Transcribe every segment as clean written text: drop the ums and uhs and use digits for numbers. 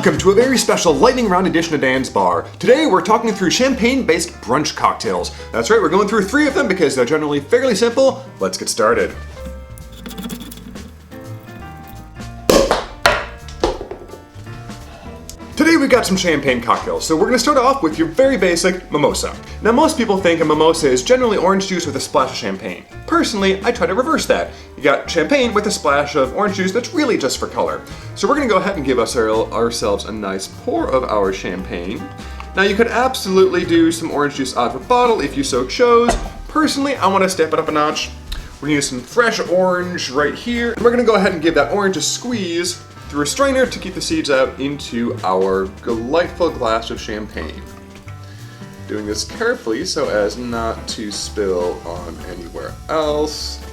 Welcome to a very special lightning round edition of Dan's Bar. Today we're talking through champagne-based brunch cocktails. That's right, we're going through 3 of them because they're generally fairly simple. Let's get started. Today we've got some champagne cocktails, so we're going to start off with your very basic mimosa. Now most people think a mimosa is generally orange juice with a splash of champagne. Personally, I try to reverse that. You got champagne with a splash of orange juice that's really just for color. So we're going to go ahead and give ourselves a nice pour of our champagne. Now you could absolutely do some orange juice out of a bottle if you so chose. Personally, I want to step it up a notch. We're going to use some fresh orange right here. And we're going to go ahead and give that orange a squeeze through a strainer to keep the seeds out into our delightful glass of champagne. Doing this carefully so as not to spill on anywhere else.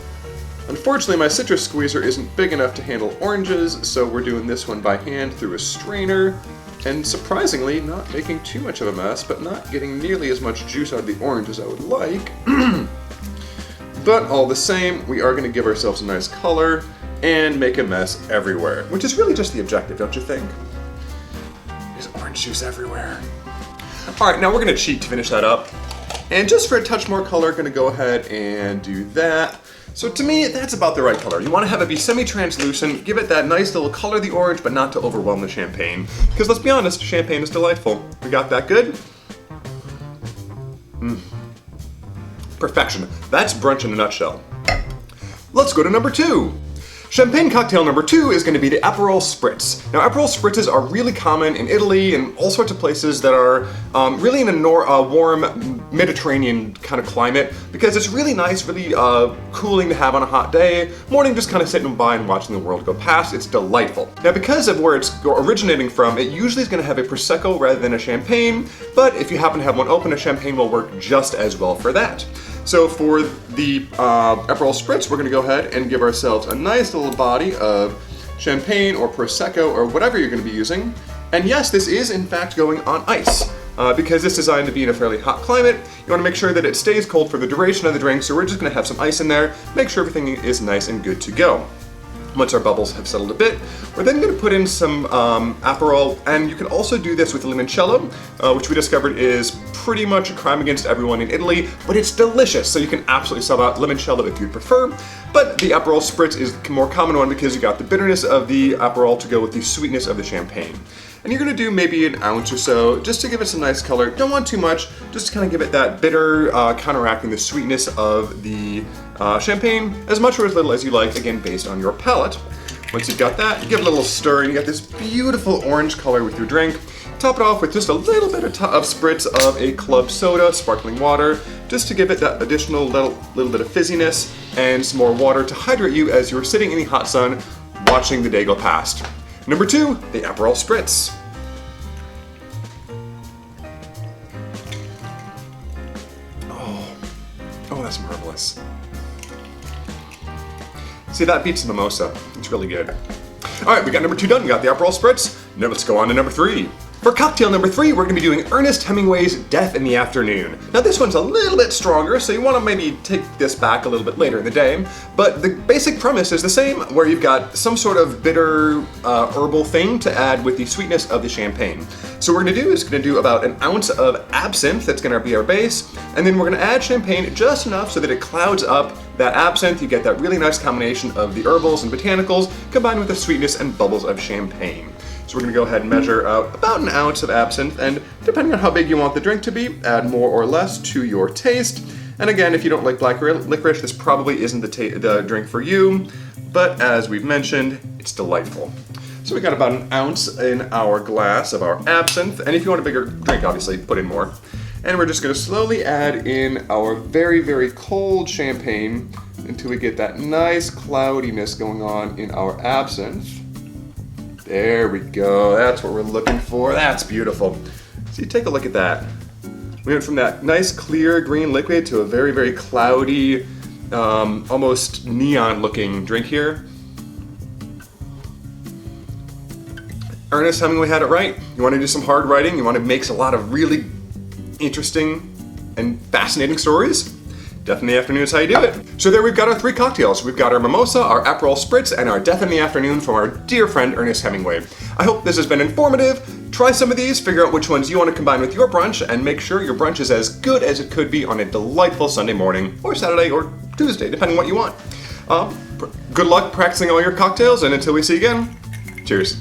Unfortunately, my citrus squeezer isn't big enough to handle oranges, so we're doing this one by hand through a strainer. And surprisingly, not making too much of a mess, but not getting nearly as much juice out of the orange as I would like. But all the same, we are going to give ourselves a nice color and make a mess everywhere, which is really just the objective, don't you think? There's orange juice everywhere. All right, now we're gonna cheat to finish that up. And just for a touch more color, gonna go ahead and do that. So to me, that's about the right color. You wanna have it be semi-translucent, give it that nice little color of the orange, but not to overwhelm the champagne. Because let's be honest, champagne is delightful. We got that good? Perfection. That's brunch in a nutshell. Let's go to number 2. Champagne cocktail number 2 is going to be the Aperol Spritz. Now Aperol Spritzes are really common in Italy and all sorts of places that are really in a warm Mediterranean kind of climate because it's really nice, really cooling to have on a hot day. Morning just kind of sitting by and watching the world go past. It's delightful. Now because of where it's originating from, it usually is going to have a Prosecco rather than a champagne, but if you happen to have one open, a champagne will work just as well for that. So for the Aperol Spritz, we're going to go ahead and give ourselves a nice little body of champagne or Prosecco or whatever you're going to be using. And yes, this is in fact going on ice. Because it's designed to be in a fairly hot climate, you want to make sure that it stays cold for the duration of the drink, so we're just going to have some ice in there, make sure everything is nice and good to go. Once our bubbles have settled a bit, we're then going to put in some Aperol, and you can also do this with limoncello, which we discovered is pretty much a crime against everyone in Italy, but it's delicious, so you can absolutely sub out limoncello if you prefer. But the Aperol Spritz is the more common one because you got the bitterness of the Aperol to go with the sweetness of the champagne. And you're going to do maybe an ounce or so, just to give it some nice color. Don't want too much, just to kind of give it that bitter, counteracting the sweetness of the champagne, as much or as little as you like, again, based on your palate. Once you've got that, you give it a little stir, and you got this beautiful orange color with your drink. Top it off with just a little bit of spritz of a club soda, sparkling water, just to give it that additional little bit of fizziness, and some more water to hydrate you as you're sitting in the hot sun, watching the day go past. Number 2, the Aperol Spritz. Oh, that's marvelous. See, that beats the mimosa. It's really good. All right, we got number 2 done. We got the Aperol Spritz. Now let's go on to number 3. For cocktail number 3, we're going to be doing Ernest Hemingway's Death in the Afternoon. Now this one's a little bit stronger, so you want to maybe take this back a little bit later in the day, but the basic premise is the same, where you've got some sort of bitter herbal thing to add with the sweetness of the champagne. So what we're going to do is going to do about an ounce of absinthe, that's going to be our base, and then we're going to add champagne just enough so that it clouds up that absinthe. You get that really nice combination of the herbals and botanicals combined with the sweetness and bubbles of champagne. So we're going to go ahead and measure out about an ounce of absinthe, and depending on how big you want the drink to be, add more or less to your taste. And again, if you don't like black licorice, this probably isn't the drink for you, but as we've mentioned, it's delightful. So we got about an ounce in our glass of our absinthe, and if you want a bigger drink, obviously put in more. And we're just going to slowly add in our very, very cold champagne until we get that nice cloudiness going on in our absinthe. There we go, that's what we're looking for. That's beautiful. See, take a look at that. We went from that nice clear green liquid to a very, very cloudy, almost neon looking drink here. Ernest Hemingway had it right. You want to do some hard writing, you want to make a lot of really interesting and fascinating stories? Death in the Afternoon is how you do it. So there we've got our 3 cocktails. We've got our Mimosa, our Aperol Spritz, and our Death in the Afternoon from our dear friend Ernest Hemingway. I hope this has been informative. Try some of these, figure out which ones you want to combine with your brunch, and make sure your brunch is as good as it could be on a delightful Sunday morning, or Saturday, or Tuesday, depending on what you want. Good luck practicing all your cocktails, and until we see you again, cheers.